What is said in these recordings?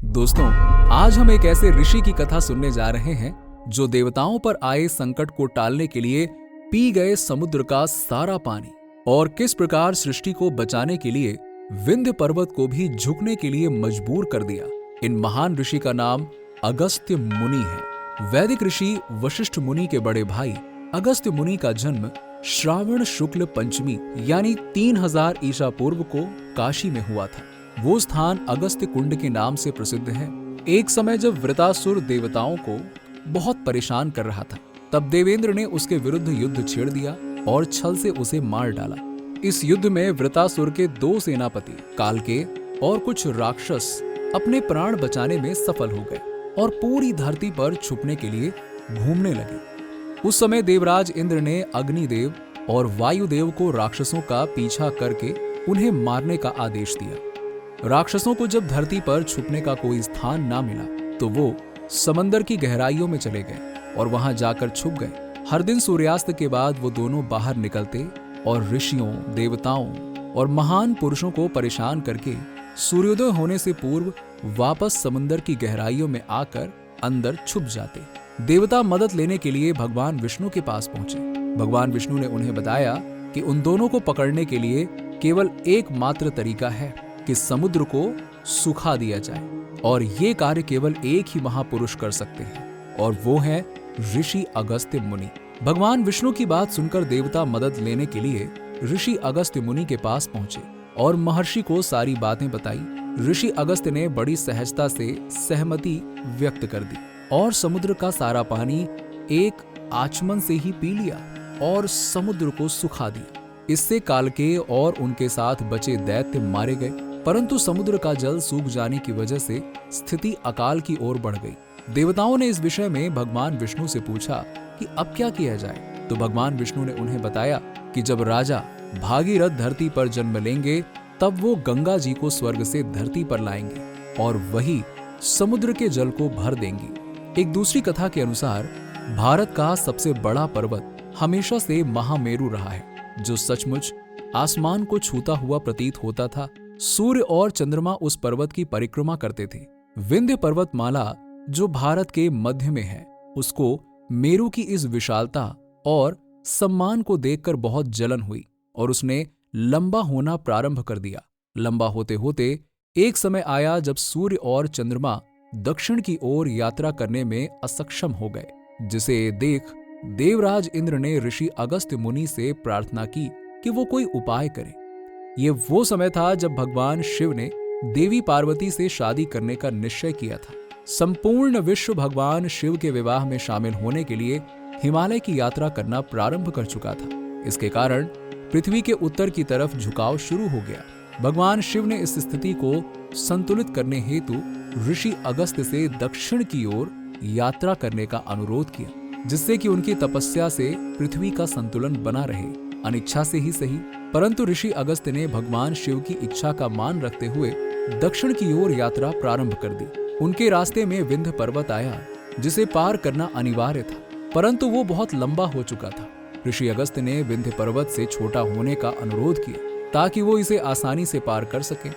दोस्तों, आज हम एक ऐसे ऋषि की कथा सुनने जा रहे हैं जो देवताओं पर आए संकट को टालने के लिए पी गए समुद्र का सारा पानी और किस प्रकार सृष्टि को बचाने के लिए विंध्य पर्वत को भी झुकने के लिए मजबूर कर दिया। इन महान ऋषि का नाम अगस्त्य मुनि है। वैदिक ऋषि वशिष्ठ मुनि के बड़े भाई अगस्त्य मुनि का जन्म श्रावण शुक्ल पंचमी यानी 3000 ईसा पूर्व को काशी में हुआ था। वो स्थान अगस्त्य कुंड के नाम से प्रसिद्ध है। एक समय जब वृतासुर देवताओं को बहुत परेशान कर रहा था, तब देवेंद्र ने उसके विरुद्ध युद्ध छेड़ दिया और छल से उसे मार डाला। इस युद्ध में वृतासुर के 2 सेनापति कालकेय और कुछ राक्षस अपने प्राण बचाने में सफल हो गए और पूरी धरती पर छुपने के लिए घूमने लगे। उस समय देवराज इंद्र ने अग्निदेव और वायुदेव को राक्षसों का पीछा करके उन्हें मारने का आदेश दिया। राक्षसों को जब धरती पर छुपने का कोई स्थान ना मिला तो वो समंदर की गहराइयों में चले गए और वहां जाकर छुप गए। हर दिन सूर्यास्त के बाद वो दोनों बाहर निकलते और ऋषियों, देवताओं और महान पुरुषों को परेशान करके सूर्योदय होने से पूर्व वापस समंदर की गहराइयों में आकर अंदर छुप जाते। देवता मदद लेने के लिए भगवान विष्णु के पास पहुंचे। भगवान विष्णु ने उन्हें बताया कि उन दोनों को पकड़ने के लिए केवल एकमात्र तरीका है कि समुद्र को सुखा दिया जाए और ये कार्य केवल एक ही महापुरुष कर सकते हैं और वो है ऋषि अगस्त्य मुनि। भगवान विष्णु की बात सुनकर देवता मदद लेने के लिए ऋषि अगस्त्य मुनि के पास पहुंचे और महर्षि को सारी बातें बताई। ऋषि अगस्त्य ने बड़ी सहजता से सहमति व्यक्त कर दी और समुद्र का सारा पानी एक आचमन से ही पी लिया और समुद्र को सुखा दिया। इससे कालकेय और उनके साथ बचे दैत्य मारे गए, परंतु समुद्र का जल सूख जाने की वजह से स्थिति अकाल की ओर बढ़ गई। देवताओं ने इस विषय में भगवान विष्णु से पूछा कि अब क्या किया जाए, तो भगवान विष्णु ने उन्हें बताया कि जब राजा भागीरथ धरती पर जन्म लेंगे तब वो गंगा जी को स्वर्ग से धरती पर लाएंगे और वही समुद्र के जल को भर देंगी। एक दूसरी कथा के अनुसार भारत का सबसे बड़ा पर्वत हमेशा से महामेरु रहा है, जो सचमुच आसमान को छूता हुआ प्रतीत होता था। सूर्य और चंद्रमा उस पर्वत की परिक्रमा करते थे। विंध्य पर्वतमाला जो भारत के मध्य में है, उसको मेरु की इस विशालता और सम्मान को देखकर बहुत जलन हुई और उसने लंबा होना प्रारंभ कर दिया। लंबा होते होते एक समय आया जब सूर्य और चंद्रमा दक्षिण की ओर यात्रा करने में असक्षम हो गए, जिसे देख देवराज इंद्र ने ऋषि अगस्त्य मुनि से प्रार्थना की कि वो कोई उपाय करे। ये वो समय था जब भगवान शिव ने देवी पार्वती से शादी करने का निश्चय किया था। संपूर्ण विश्व भगवान शिव के विवाह में शामिल होने के लिए हिमालय की यात्रा करना प्रारंभ कर चुका था। इसके कारण पृथ्वी के उत्तर की तरफ झुकाव शुरू हो गया। भगवान शिव ने इस स्थिति को संतुलित करने हेतु ऋषि अगस्त्य से दक्षिण की ओर यात्रा करने का अनुरोध किया, जिससे कि उनकी तपस्या से पृथ्वी का संतुलन बना रहे, अनिच्छा से ही सही। परंतु ऋषि अगस्त्य ने भगवान शिव की इच्छा का मान रखते हुए दक्षिण की ओर यात्रा प्रारंभ कर दी। उनके रास्ते में विंध्य पर्वत आया, जिसे पार करना अनिवार्य था, परंतु वो बहुत लंबा हो चुका था। ऋषि अगस्त्य ने विंध्य पर्वत से छोटा होने का अनुरोध किया ताकि वो इसे आसानी से पार कर सके।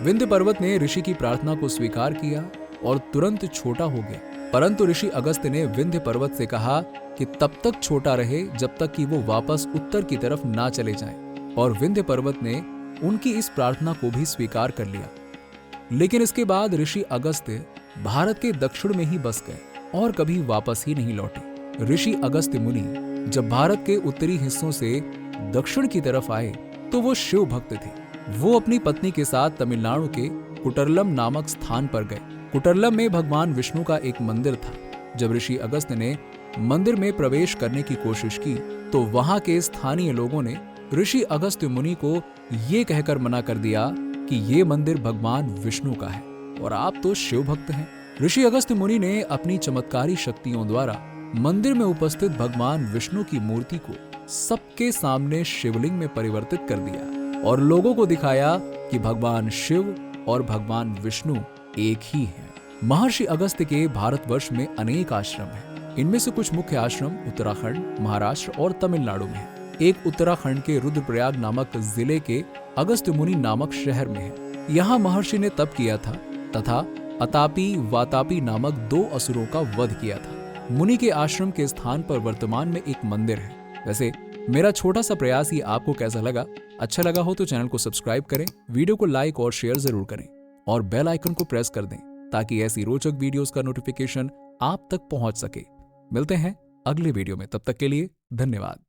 विंध्य पर्वत ने ऋषि की प्रार्थना को स्वीकार किया और तुरंत छोटा हो गया, परंतु ऋषि अगस्त्य ने विंध्य पर्वत से कहा कि तब तक छोटा रहे जब तक कि वो वापस उत्तर की तरफ ना चले जाएं, और विंध्य पर्वत ने उनकी इस प्रार्थना को भी स्वीकार कर लिया। लेकिन इसके बाद ऋषि अगस्त्य भारत के दक्षिण में ही बस गए और कभी वापस ही नहीं लौटे। ऋषि अगस्त्य मुनि जब भारत के उत्तरी हिस्सों से दक्षिण की तरफ आए तो वो शिव भक्त थे। वो अपनी पत्नी के साथ तमिलनाडु के कुटरलम नामक स्थान पर गए। कुटरलम में भगवान विष्णु का एक मंदिर था। जब ऋषि अगस्त्य ने मंदिर में प्रवेश करने की कोशिश की तो वहां के स्थानीय लोगों ने ऋषि अगस्त्य मुनि को ये कहकर मना कर दिया कि ये मंदिर भगवान विष्णु का है और आप तो शिव भक्त हैं। ऋषि अगस्त्य मुनि ने अपनी चमत्कारी शक्तियों द्वारा मंदिर में उपस्थित भगवान विष्णु की मूर्ति को सबके सामने शिवलिंग में परिवर्तित कर दिया और लोगों को दिखाया कि भगवान शिव और भगवान विष्णु एक ही हैं। महर्षि अगस्त्य के भारतवर्ष में अनेक आश्रम हैं। इनमें से कुछ मुख्य आश्रम उत्तराखंड, महाराष्ट्र और तमिलनाडु में है। एक उत्तराखंड के रुद्रप्रयाग नामक जिले के अगस्त्य मुनि नामक शहर में है। यहाँ महर्षि ने तप किया था तथा अतापी वातापी नामक 2 असुरों का वध किया था। मुनि के आश्रम के स्थान पर वर्तमान में एक मंदिर है। वैसे मेरा छोटा सा प्रयास ये आपको कैसा लगा? अच्छा लगा हो तो चैनल को सब्सक्राइब करें, वीडियो को लाइक और शेयर जरूर करें और बेल आइकन को प्रेस कर दें ताकि ऐसी रोचक वीडियोस का नोटिफिकेशन आप तक पहुंच सके। मिलते हैं अगले वीडियो में, तब तक के लिए धन्यवाद।